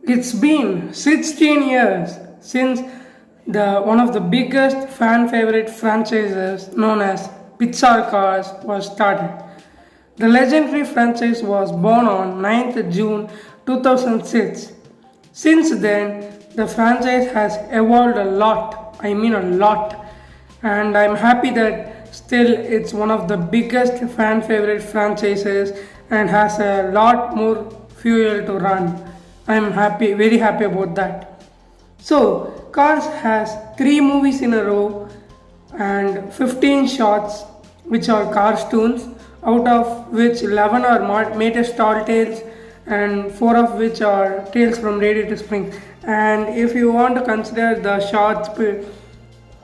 It's been 16 years since the one of the biggest fan favorite franchises known as Pixar Cars was started. The legendary franchise was born on 9th June 2006. Since then, the franchise has evolved a lot. I mean a lot. And I'm happy that still it's one of the biggest fan favorite franchises and has a lot more fuel to run. I'm happy, very happy about that. So, Cars has 3 movies in a row and 15 shots, which are Cars Toons, out of which 11 are Mate's Tall Tales and 4 of which are Tales from Radiator Springs. And if you want to consider the shots,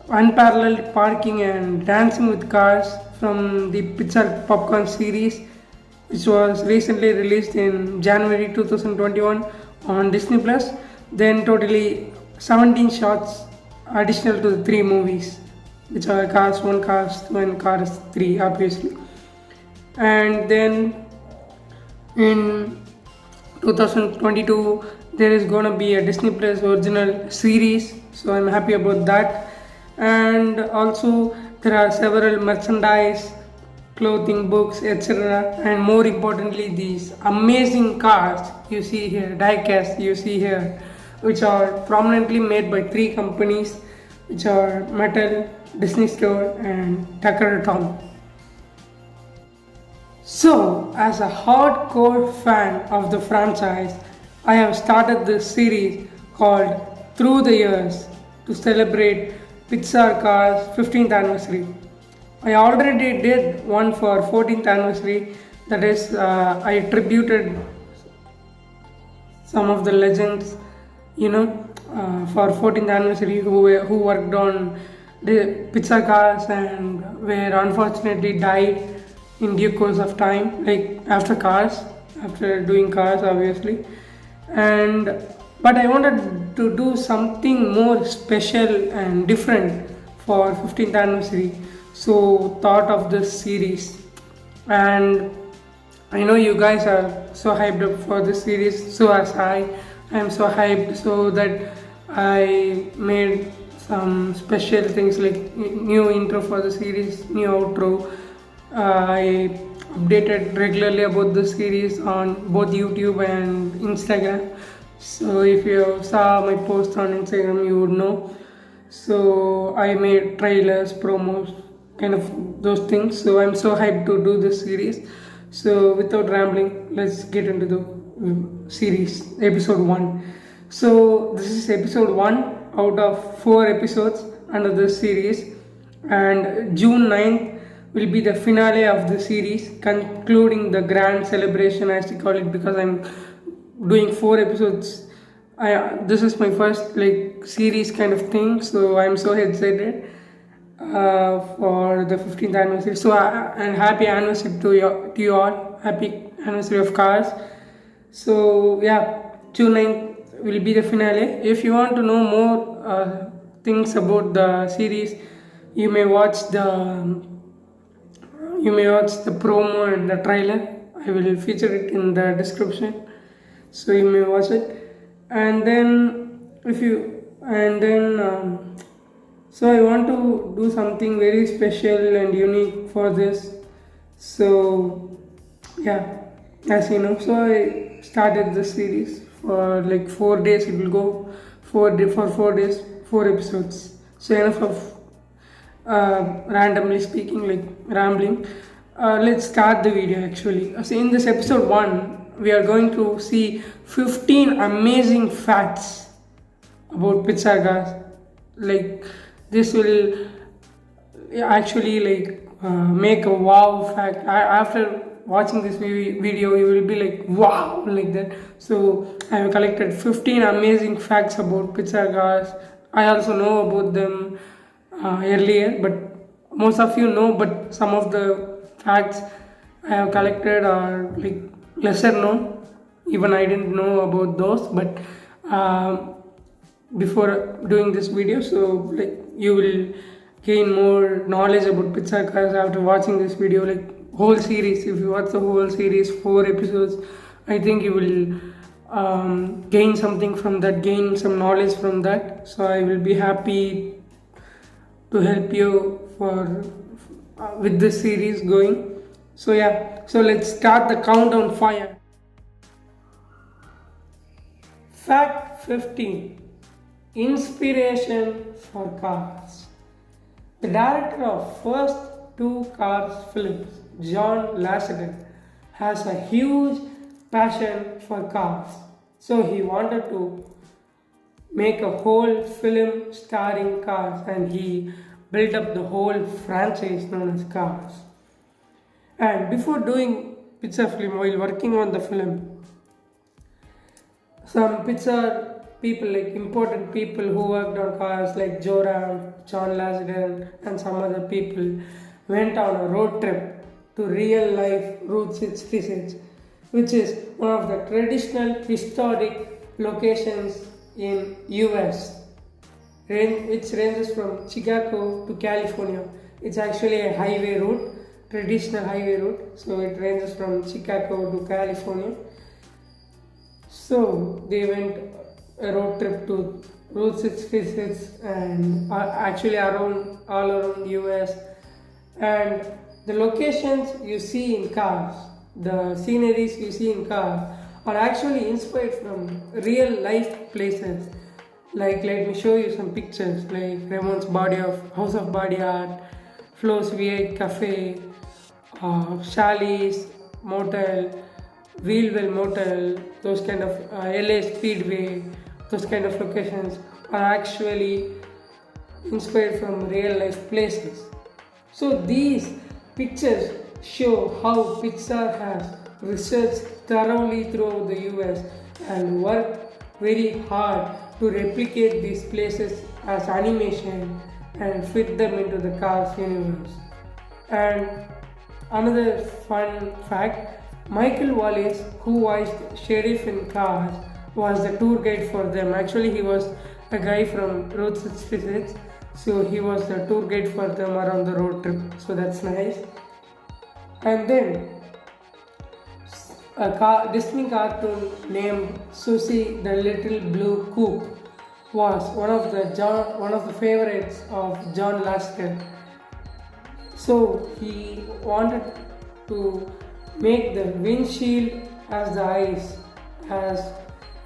unparalleled parking and dancing with cars from the Pixar Popcorn series, which was recently released in January 2021 on Disney Plus. Then totally 17 shots additional to the 3 movies, which are Cars 1, Cars 2 and Cars 3 obviously. And then in 2022 there is gonna be a Disney Plus original series, so I'm happy about that. And also there are several merchandise, clothing, books, etc. And more importantly, these amazing cars you see here, diecast you see here, which are prominently made by 3 companies, which are Mattel, Disney Store and Tucker Tom. So, as a hardcore fan of the franchise, I have started this series called Through the Years to celebrate Pixar Cars 15th anniversary. I already did one for 14th anniversary, that is, I attributed some of the legends, for 14th anniversary who worked on the Pixar Cars and were unfortunately died in due course of time, like after doing Cars obviously. But I wanted to do something more special and different for 15th anniversary, so thought of this series. And I know you guys are so hyped up for this series, so as I am so hyped, so that I made some special things like new intro for the series, new outro. I updated regularly about the series on both YouTube and Instagram. So if you saw my post on Instagram, you would know. So I made trailers, promos, kind of those things. So I'm so hyped to do this series. So without rambling, let's get into the series, episode 1. So this is episode 1 out of 4 episodes under this series, and June 9th will be the finale of the series, concluding the grand celebration, as we call it, because I'm doing 4 episodes. This is my first series kind of thing, so I'm so excited for the 15th anniversary. So and happy anniversary to you all. Happy anniversary of Cars. So yeah, June 9th will be the finale. If you want to know more things about the series, you may watch the promo and the trailer. I will feature it in the description, so you may watch it. And then so I want to do something very special and unique for this. So yeah, as you know, so I started this series for 4 days. It will go for 4 days, 4 episodes. So enough of randomly speaking, rambling. Let's start the video actually. So in this episode 1, we are going to see 15 amazing facts about Pixar Cars. This will actually make a wow fact. After watching this video, you will be like wow, like that. So I have collected 15 amazing facts about Pixar Cars. I also know about them earlier, but most of you know, but some of the facts I have collected are lesser known. Even I didn't know about those, but before doing this video, so you will gain more knowledge about Pixar Cars after watching this video. Whole series, if you watch the whole series, 4 episodes, I think you will gain something from that, gain some knowledge from that. So I will be happy to help you for with this series going. So yeah, so let's start the countdown fire. Fact 15: Inspiration for Cars. The director of first two Cars films, John Lasseter, has a huge passion for cars. So he wanted to make a whole film starring cars, and he built up the whole franchise known as Cars. And before doing Pixar film, while working on the film, some Pixar people, like important people who worked on cars like Joram, John Lasseter, and some other people, went on a road trip to real life Route 66, which is one of the traditional historic locations in US, which ranges from Chicago to California. It's actually a highway route, traditional highway route, so it ranges from Chicago to California. So they went a road trip to Route 66 and actually around all around US, and the locations you see in Cars, the sceneries you see in Cars are actually inspired from real life places. Like, let me show you some pictures, like Ramon's House of Body Art, Flo's V8 Cafe, Charlie's Motel, Wheelwell Motel, those kind of LA Speedway, those kind of locations are actually inspired from real life places. So these pictures show how Pixar has researched thoroughly throughout the US and worked very hard to replicate these places as animation and fit them into the Cars universe. And another fun fact, Michael Wallace, who voiced Sheriff in Cars, was the tour guide for them. Actually, he was a guy from Route 66, so he was the tour guide for them around the road trip. So that's nice. And then a Disney cartoon named Susie the Little Blue Coupe was one of the favorites of John Lasseter. So he wanted to make the windshield as the eyes, as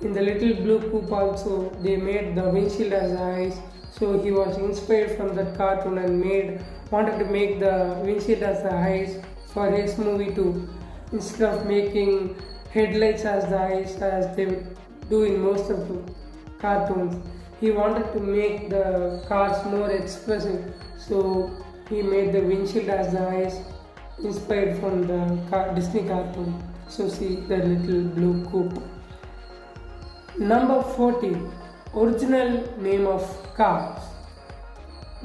in the Little Blue Coupe also they made the windshield as the eyes. So he was inspired from that cartoon and wanted to make the windshield as the eyes for his movie too. Instead of making headlights as the eyes as they would do in most of the cartoons, he wanted to make the cars more expressive. So he made the windshield as the eyes, inspired from the Disney cartoon. So see the Little Blue Coupe. Number 14. Original name of Cars.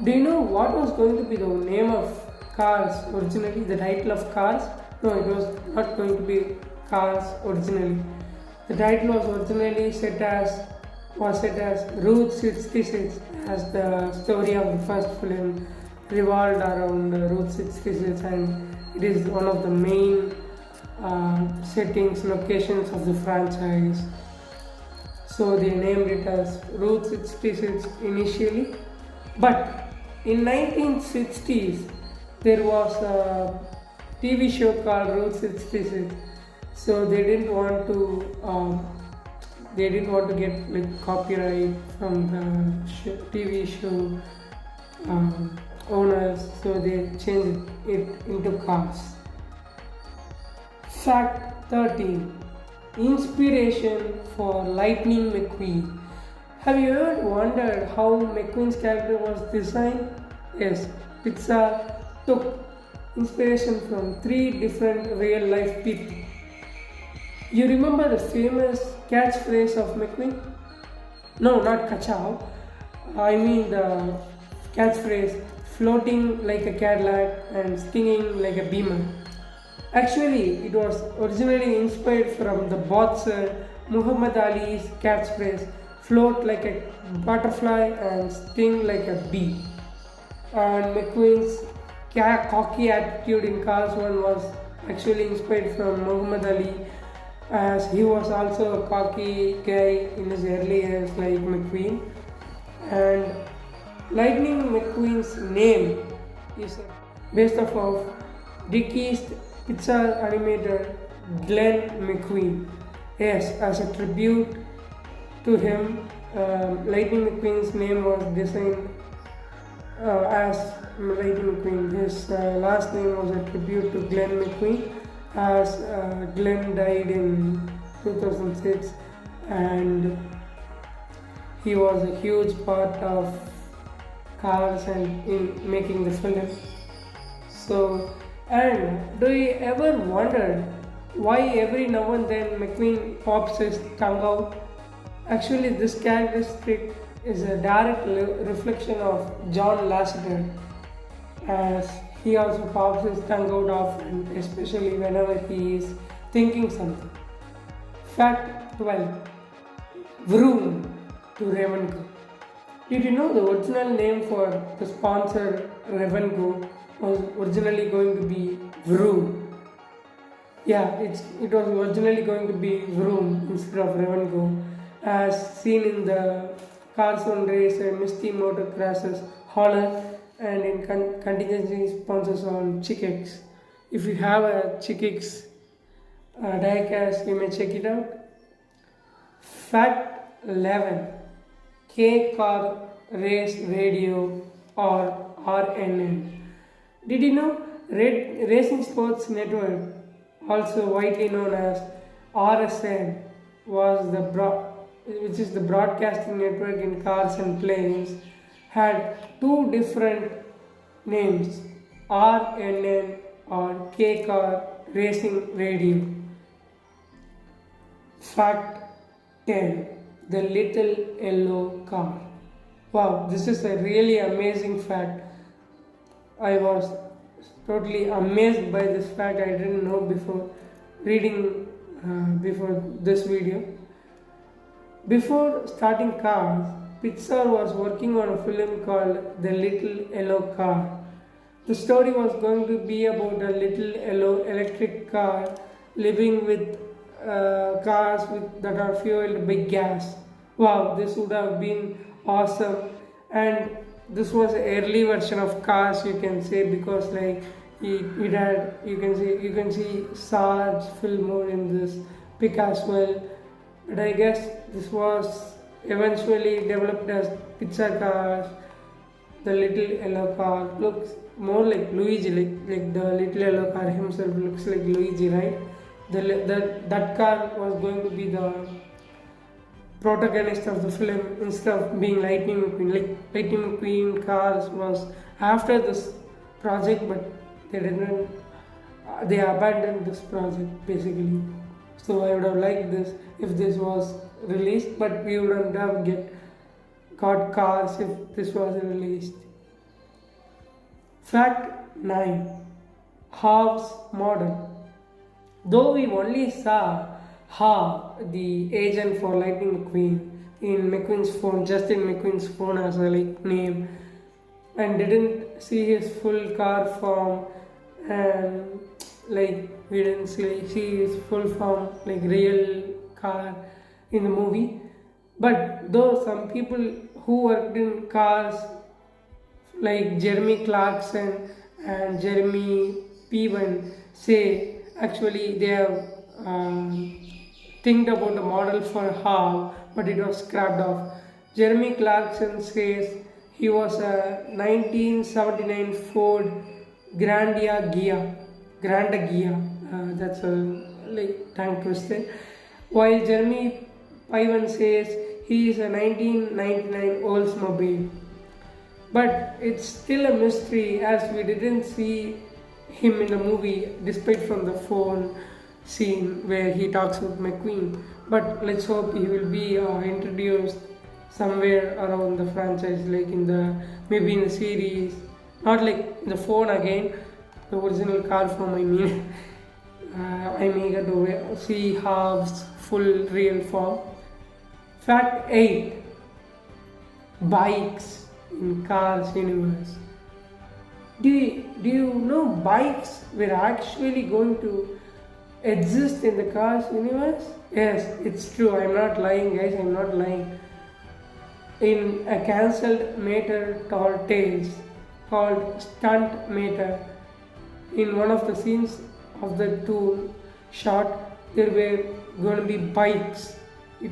Do you know what was going to be the name of Cars originally? The title of Cars? No, it was not going to be Cars originally. The title was originally set as Route 66, as the story of the first film revolved around Route 66, and it is one of the main settings, locations of the franchise. So they named it as Route 66 initially, but in 1960s there was a TV show called Route 66. So they didn't want to get like copyright from the TV show owners, so they changed it into Cars. Fact 13. Inspiration for Lightning McQueen. Have you ever wondered how McQueen's character was designed? Yes, Pixar took inspiration from 3 different real life people. You remember the famous catchphrase of McQueen? No, not Kachow. I mean the catchphrase floating like a Cadillac and stinging like a Beamer. Actually, it was originally inspired from the boxer Muhammad Ali's catchphrase, float like a butterfly and sting like a bee. And McQueen's cocky attitude in Cars 1 was actually inspired from Muhammad Ali as he was also a cocky guy in his early years like McQueen. And Lightning McQueen's name is based off of deceased Pixar animator Glenn McQueen. Yes, as a tribute to him, Lightning McQueen's name was designed as Lightning McQueen. His last name was a tribute to Glenn McQueen, as Glenn died in 2006, and he was a huge part of Cars and in making the film. So, and do you ever wonder why every now and then McQueen pops his tongue out? Actually, this characteristic is a direct reflection of John Lasseter, as he also pops his tongue out often, especially whenever he is thinking something. Fact 12. Vroom to Ravenco. Did you know the original name for the sponsor Ravenco was originally going to be Vroom? Yeah, it was originally going to be Vroom instead of Ravenco, as seen in the Cars Toons race and Misty Motocross's Holler, and in contingency sponsors on Chickix. If you have a Chickix diecast, you may check it out. Fact 11. K-Car Race Radio or RNN. Did you know Racing Sports Network, also widely known as RSN, was which is the broadcasting network in cars and planes, had two different names, RNN or K-Car Racing Radio. Fact 10. The Little Yellow Car. Wow, this is a really amazing fact. I was totally amazed by this fact. I didn't know before reading before this video. Before starting Cars, Pixar was working on a film called The Little Yellow Car. The story was going to be about a little yellow electric car living with cars that are fueled by gas. Wow, this would have been awesome. And this was an early version of Cars, you can say, because like it had, you can see Sarge Fillmore in this pic as well. But I guess this was eventually developed as Pixar Cars. The Little Yellow Car looks more like Luigi, like the Little Yellow Car himself looks like Luigi, right? That car was going to be the protagonist of the film instead of being Lightning McQueen. Like Lightning McQueen Cars was after this project, but they abandoned this project basically. So I would have liked this if this was released, but we wouldn't have got Cars if this was released. Fact 9. Halves model. Though we only saw Half, the agent for Lightning McQueen, in McQueen's phone, just in McQueen's phone as a name, and didn't see his full car form, and we didn't see his full form real car in the movie. But though some people who worked in cars like Jeremy Clarkson and Jeremy Piven say actually they have think about a model for Half, but it was scrapped off. Jeremy Clarkson says he was a 1979 Ford Grandia Ghia. That's a tongue twister. While Jeremy Piven says he is a 1999 Oldsmobile. But it's still a mystery as we didn't see him in the movie despite from the phone scene where he talks with McQueen. But let's hope he will be introduced somewhere around the franchise, maybe in the series, not like the phone again, the original car form. I mean, I'm eager to see Half's full real form. Fact 8. Bikes in Cars universe. Do you know bikes were actually going to exist in the Cars universe? Yes, it's true. I'm not lying, guys. I'm not lying. In a cancelled Mater Tall Tales called Stunt Mater, in one of the scenes of the tour shot, there were going to be bikes. It,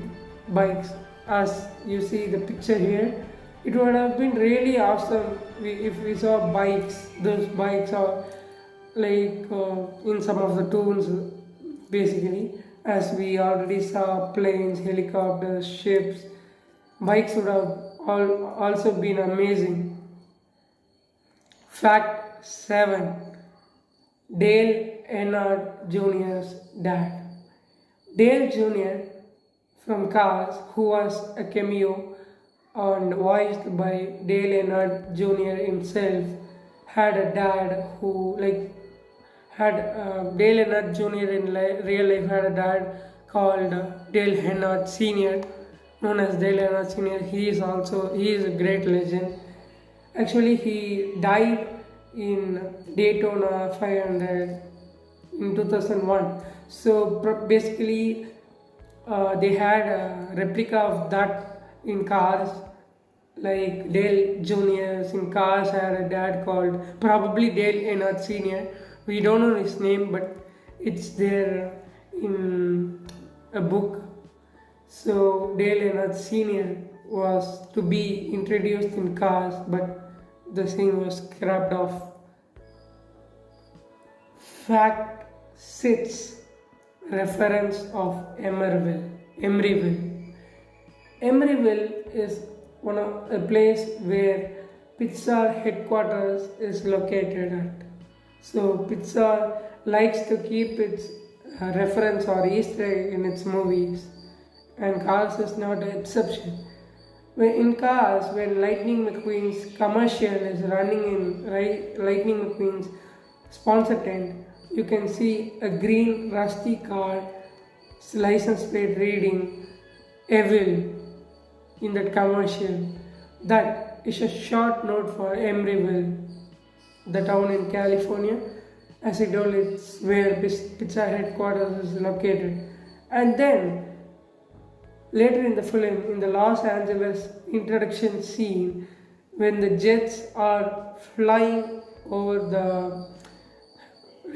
bikes, as you see the picture here. It would have been really awesome if we saw bikes. Those bikes are like in some of the toons, basically, as we already saw planes, helicopters, ships. Bikes would have also been amazing. Fact 7. Dale Earnhardt Jr.'s dad. Dale Jr. from Cars, who was a cameo and voiced by Dale Earnhardt Jr. himself, had a dad who had Dale Earnhardt Jr. in real life had a dad called Dale Earnhardt Sr., known as Dale Earnhardt Sr. He is a great legend. Actually, he died in Daytona 500 in 2001. So basically, they had a replica of that in Cars. Like Dale Jr.'s in Cars had a dad called probably Dale Earnhardt Sr. We don't know his name, but it's there in a book. So Dale Earnhardt Sr. was to be introduced in Cars, but the scene was scrapped off. Fact 6. Reference of Emeryville. Emeryville is a place where Pixar headquarters is located at. So Pixar likes to keep its reference or Easter egg in its movies, and Cars is not an exception. In Cars, when Lightning McQueen's commercial is running in Lightning McQueen's sponsor tent, you can see a green rusty car license plate reading Evil in that commercial. That is a short note for Emeryville, the town in California. As I told, it's where Pixar headquarters is located. And then later in the film, in the Los Angeles introduction scene, when the jets are flying over the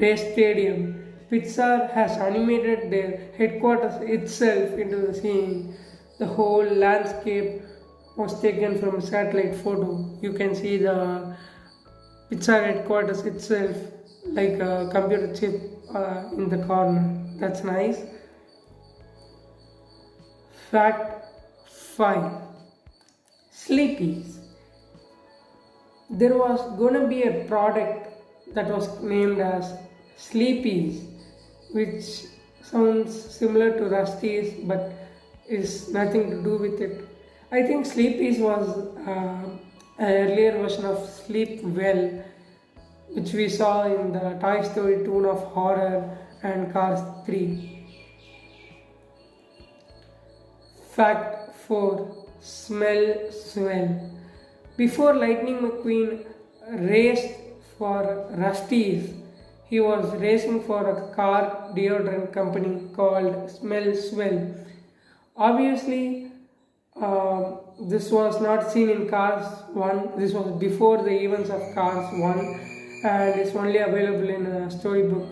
race stadium, Pixar has animated their headquarters itself into the scene. The whole landscape was taken from a satellite photo. You can see the Pixar headquarters itself like a computer chip in the corner. That's nice. Fact 5. Sleepies. There was gonna be a product that was named as Sleepies, which sounds similar to Rusty's but is nothing to do with it. I think Sleepies was an earlier version of Sleep Well, which we saw in the Toy Story tune of horror and Cars 3. Fact 4. Smell Swell. Before Lightning McQueen raced for Rusty's, he was racing for a car deodorant company called Smell Swell. Obviously, this was not seen in Cars 1. This was before the events of Cars 1, and it's only available in a storybook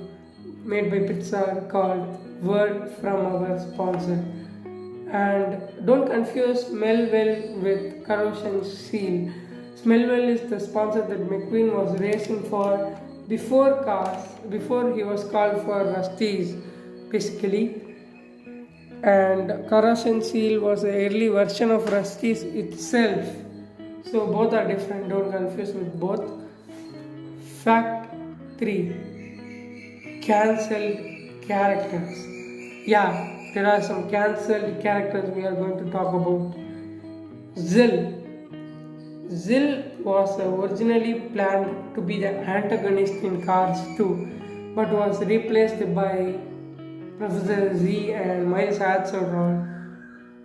made by Pixar called Word from Our Sponsor. And don't confuse Smellwell with Corrosion Seal. Smellwell is the sponsor that McQueen was racing for before Cars, before he was called for Rusty's, basically. And Corrosion Seal was an early version of Rusty's itself. So both are different, don't confuse with both. Fact 3. Cancelled characters. Yeah, there are some cancelled characters we are going to talk about. Zill. Zill was originally planned to be the antagonist in Cars 2, but was replaced by Professor Z and Miles Axelrod.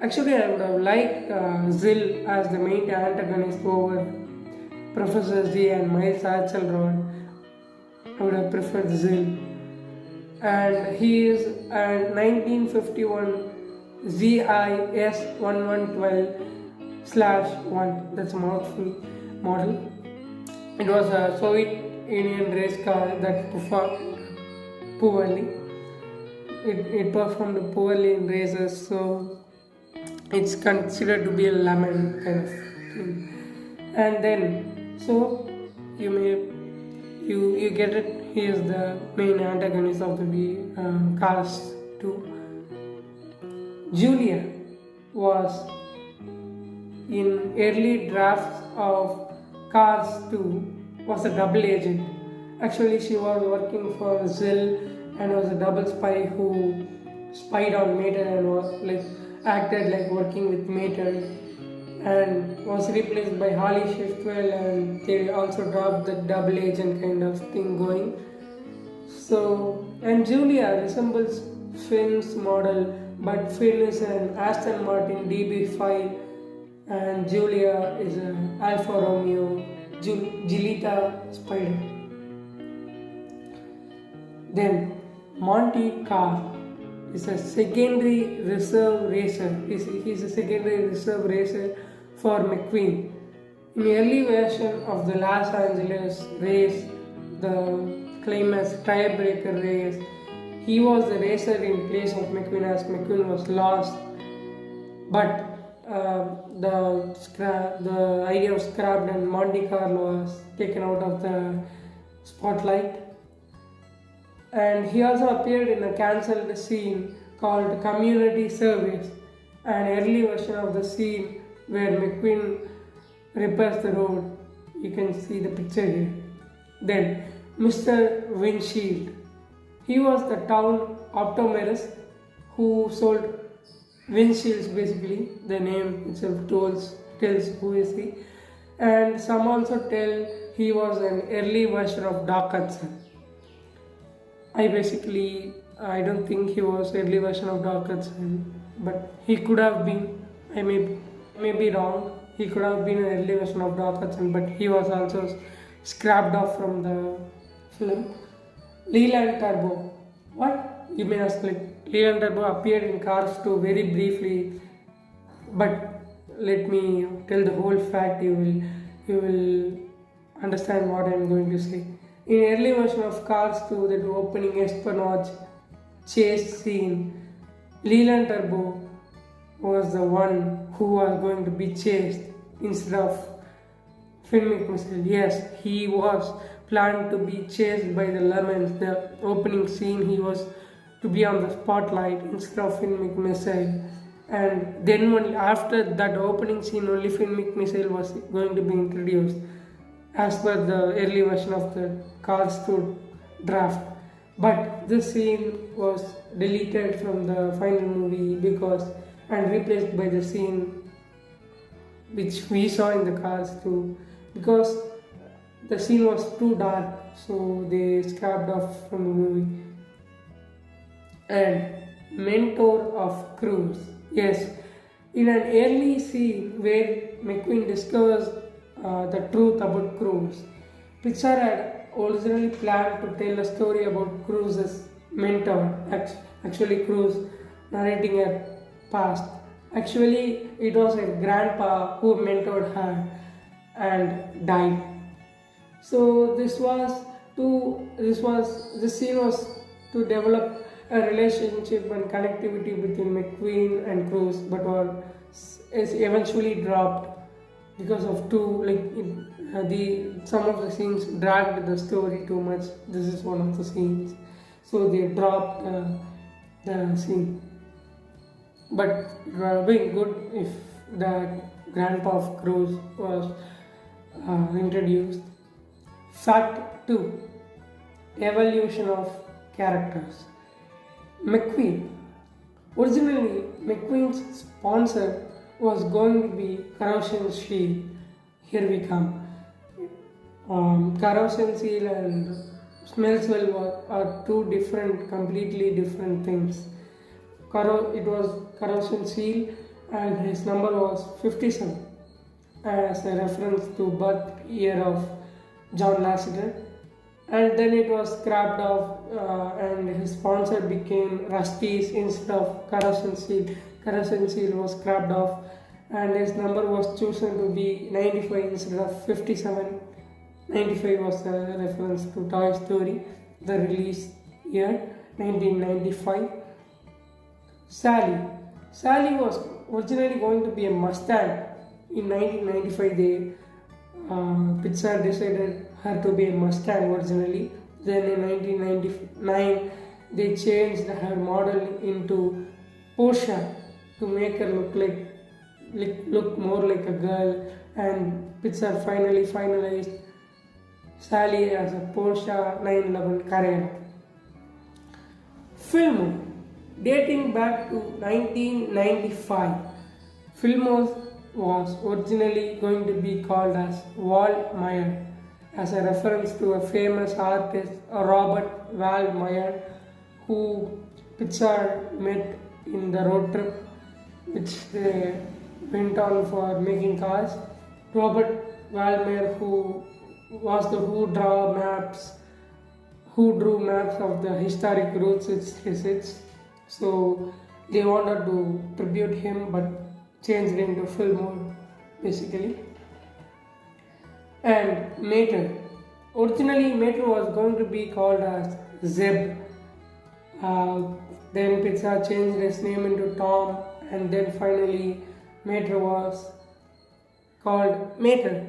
Actually, I would have liked Zill as the main antagonist over Professor Z and Miles Axelrod. I would have preferred Zill. and he is a 1951 ZIS 1112/1. That's a mouthful model. It was a Soviet Union race car that performed poorly. It performed poorly in races, so it's considered to be a lemon kind of thing. And then, so you may you get it. He is the main antagonist of the Cars 2. Julia was in early drafts of Cars 2 was a double agent. Actually, she was working for Zill and was a double spy who spied on Mater and was like acted like working with Mater and was replaced by Holly Shiftwell, and they also dropped the double agent kind of thing going. So, and Julia resembles Finn's model, but Finn is an Aston Martin DB5 and Julia is an Alfa Romeo Giulietta Spider. Then Monty Carr is a secondary reserve racer. He's a secondary reserve racer for McQueen. In the early version of the Los Angeles race, the claimed tiebreaker race, he was the racer in place of McQueen as McQueen was lost. But the idea was scrapped and Monte Carlo was taken out of the spotlight. And he also appeared in a cancelled scene called Community Service, an early version of the scene where McQueen repairs the road. You can see the picture here. Then Mr. Windshield. He was the town optometrist who sold windshields. Basically, the name itself tells who is he. And some also tell he was an early version of Doc Hudson. I don't think he was early version of Doc Hudson, but he could have been. I may be wrong. He could have been an early version of Doc Hudson, but he was also scrapped off from the film. Leland Turbo. What? You may ask, like, Leland Turbo appeared in Cars 2 very briefly, but let me tell the whole fact. You will understand what I am going to say. In early version of Cars 2, that opening espionage chase scene, Leland Turbo was the one who was going to be chased instead of Finn McMissile. Yes, he was planned to be chased by the lemons. The opening scene, he was to be on the spotlight instead of Finn McMissile. And then only after that opening scene, only Finn McMissile was going to be introduced as per the early version of the Cars 2 draft. But this scene was deleted from the final movie and replaced by the scene which we saw in the Cars 2 because the scene was too dark, so they scrapped off from the movie. And mentor of Cruz. Yes, in an early scene where McQueen discovers the truth about Cruz, Pixar had originally planned to tell a story about Cruz's mentor, actually Cruz narrating her past. Actually, it was a grandpa who mentored her and died. So this scene was to develop a relationship and connectivity between McQueen and Cruz, but is eventually dropped because of some of the scenes dragged the story too much. This is one of the scenes, so they dropped the scene. But it would have been good if the grandpa of Cruz was introduced. Fact 2. Evolution of characters. McQueen. Originally, McQueen's sponsor was going to be Corrosion Shield. Here we come. Corrosion Shield and Smellswell are two completely different things. It was Corrosion Shield and his number was 57 as a reference to birth year of John Lasseter. and then it was scrapped off, and his sponsor became Rusty's instead of kerosene seal. Kerosene seal was scrapped off, and his number was chosen to be 95 instead of 57. 95 was a reference to Toy Story, the release year 1995. Sally. Sally was originally going to be a Mustang. In 1995, Pixar decided her to be a Mustang originally. Then in 1999, they changed her model into Porsche to make her look more like a girl, and Pixar finally finalized Sally as a Porsche 911 Carrera. Film. Dating back to 1995, Filmos was originally going to be called as Walt Meyer, as a reference to a famous artist, Robert Walt Meyer, who Pixar met in the road trip which they went on for making cars. Robert Walt Meyer, who was the who drew maps of the historic routes it visits. So they wanted to tribute him but changed it into film mode basically. And Mater. Originally Mater was going to be called as Zeb. Then Pixar changed his name into Tom, and then finally Mater was called Mater.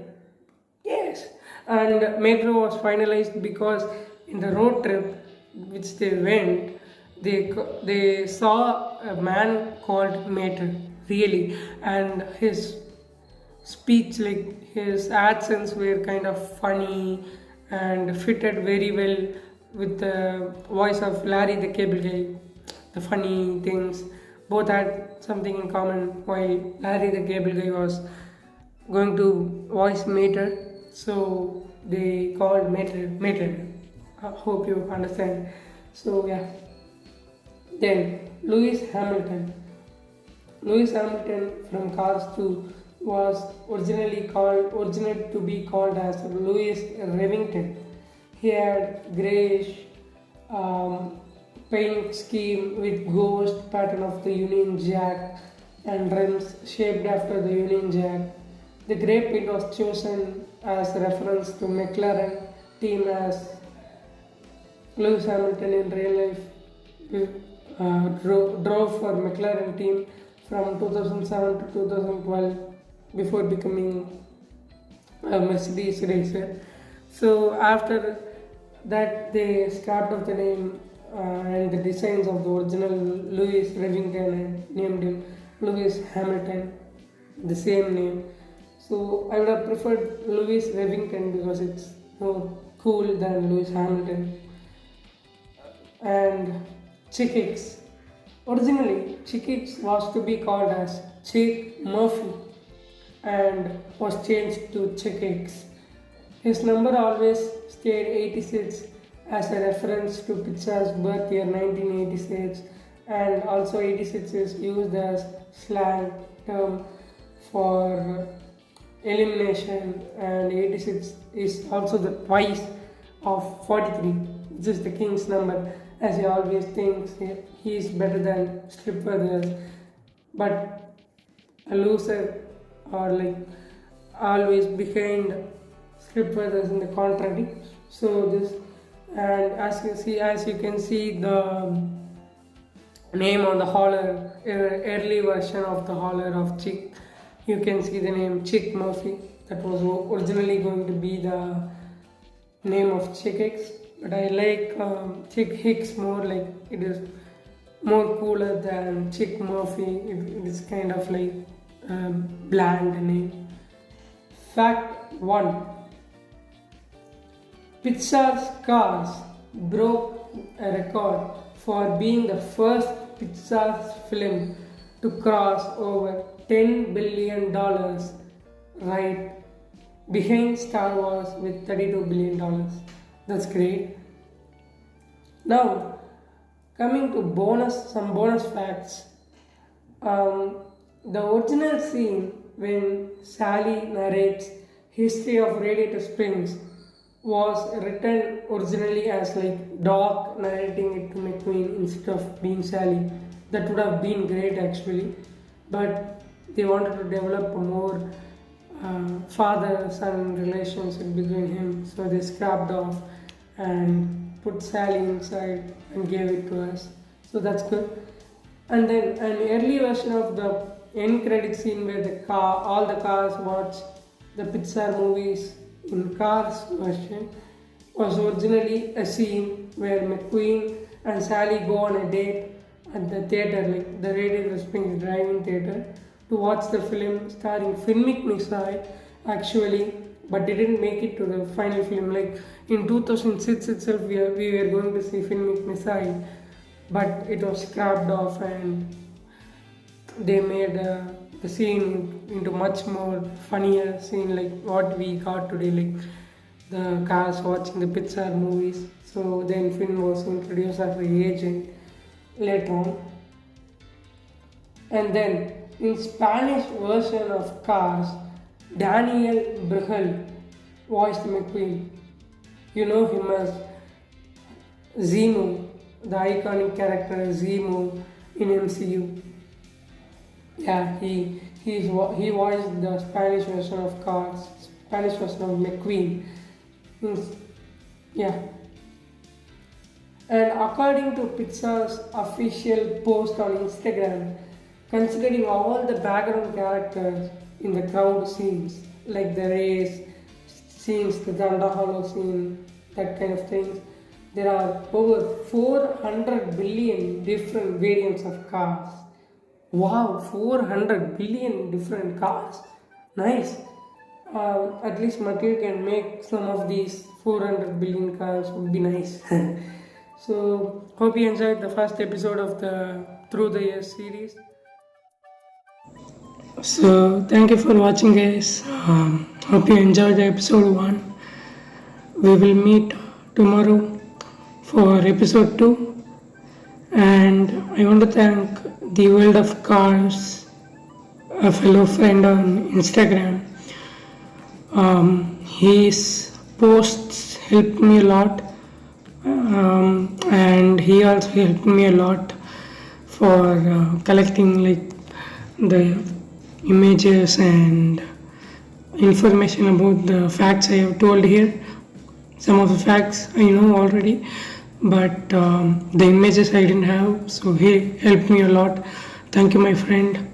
Yes. And Mater was finalized because in the road trip which they went, they saw a man called Mater, really, and his speech, like his accents, were kind of funny and fitted very well with the voice of Larry the Cable Guy. The funny things both had something in common. While Larry the Cable Guy was going to voice Mater, so they called Mater. I hope you understand. So yeah. Then Lewis Hamilton. Lewis Hamilton from Cars Toons was originated to be called as Lewis Revington. He had greyish paint scheme with ghost pattern of the Union Jack and rims shaped after the Union Jack. The grey paint was chosen as a reference to McLaren team, as Lewis Hamilton in real life drove for McLaren team from 2007 to 2012 before becoming a Mercedes racer. So after that they scrapped off the name and the designs of the original Lewis Revington and named him Lewis Hamilton, the same name. So I would have preferred Lewis Revington because it's more cool than Lewis Hamilton. And Chick Hicks. Originally, Chick Hicks was to be called as Chick Murphy and was changed to Chick Hicks. His number always stayed 86 as a reference to Pixar's birth year 1986, and also 86 is used as slang term for elimination, and 86 is also the twice of 43, which is the king's number, as he always thinks he is better than strip brothers, but a loser, or like always behind strip brothers in the contrary. So this, and as you can see the name on the hauler, early version of the hauler of Chick, you can see the name Chick Murphy. That was originally going to be the name of Chick Hicks, but I like Chick Hicks more, like it is more cooler than Chick Murphy. It is kind of like bland name. Fact 1. Pixar's Cars broke a record for being the first Pixar film to cross over $10 billion, right behind Star Wars with $32 billion. That's great. Now, coming to some bonus facts. The original scene when Sally narrates history of Radiator Springs was written originally as like Doc narrating it to McQueen instead of being Sally. That would have been great actually, but they wanted to develop a more father-son relationship between him, so they scrapped off and put Sally inside and gave it to us. So that's good. And then an early version of the end credit scene where all the cars watch the Pixar movies in Cars version was originally a scene where McQueen and Sally go on a date at the theater, like the Radiator Springs Drive-In Theater, to watch the film starring Filmic Missile actually, but didn't make it to the final film. Like in 2006 itself, we were going to see Filmic Missile, but it was scrapped off and they made the scene into much more funnier scene like what we got today, like the cars watching the Pixar movies. So then Finn was introduced as the agent later on. And then in Spanish version of Cars, Daniel Bruegel voiced McQueen. You know him as Zemo, the iconic character Zemo in MCU. Yeah, he voiced the Spanish version of Cars, Spanish version of McQueen. Yeah. And according to Pixar's official post on Instagram, considering all the background characters in the crowd scenes, like the race scenes, the Danda Hollow scene, that kind of things, there are over 400 billion different variants of cars. Wow, 400 billion different cars. Nice. At least Matthew can make some of these 400 billion cars, would be nice. So, hope you enjoyed the first episode of the Through the Years series. So, thank you for watching, guys. Hope you enjoyed the episode 1. We will meet tomorrow for episode 2. And I want to thank the World of Cars, a fellow friend on Instagram. His posts helped me a lot, and he also helped me a lot for collecting like the images and information about the facts I have told here. Some of the facts I know already, but the images I didn't have, so he helped me a lot. Thank you, my friend.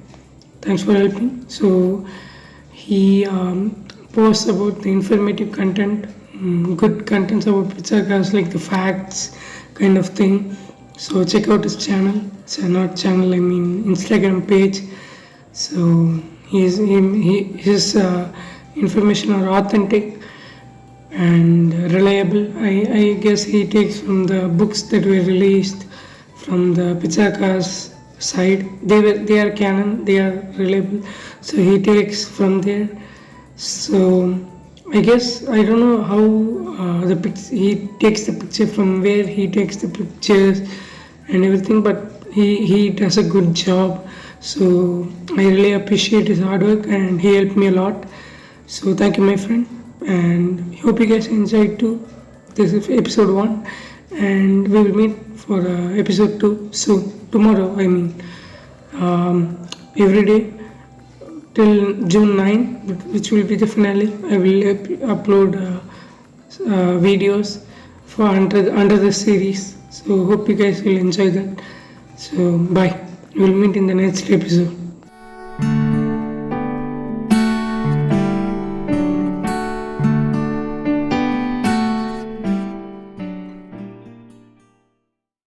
Thanks for helping. So he posts about the informative content, good contents about Pixar cars, like the facts kind of thing. So check out his channel. It's not channel, I mean Instagram page. So his information are authentic and reliable. I guess he takes from the books that were released from the Pixar cars side. They are canon, they are reliable. So he takes from there. So I guess I don't know how he takes the picture, from where he takes the pictures and everything, but he does a good job. So I really appreciate his hard work and he helped me a lot. So thank you, my friend, and hope you guys enjoyed too. This is episode 1, and we will meet for episode 2 soon, tomorrow. I mean, every day till June 9, which will be the finale. I will upload videos for under the series. So hope you guys will enjoy that. So bye. We will meet in the next episode.